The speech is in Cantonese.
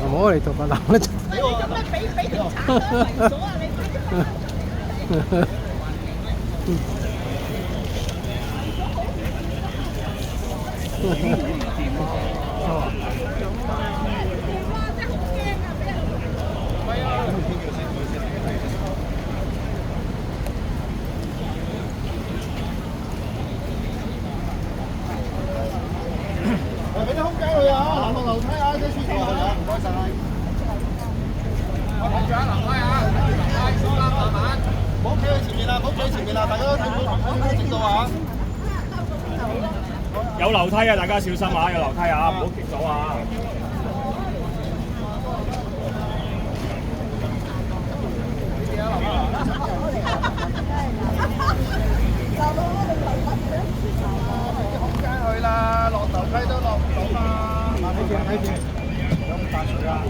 唔好嚟做個男啦！喂，你做咩俾條橙圍咗啊？你快啲快啲！俾啲空間佢啊！行落樓梯啊，啲廁所啊，唔該晒。睇住啊，樓梯啊，睇住樓梯，小心慢慢。唔好企喺前面啦，唔好企喺前面啦，大家都睇唔到睇唔到啊！有樓梯啊，大家小心啊！有樓梯啊，唔好跌咗啊！空間去啦，落樓梯都落唔到嘛。睇住睇住，有冇大水啊？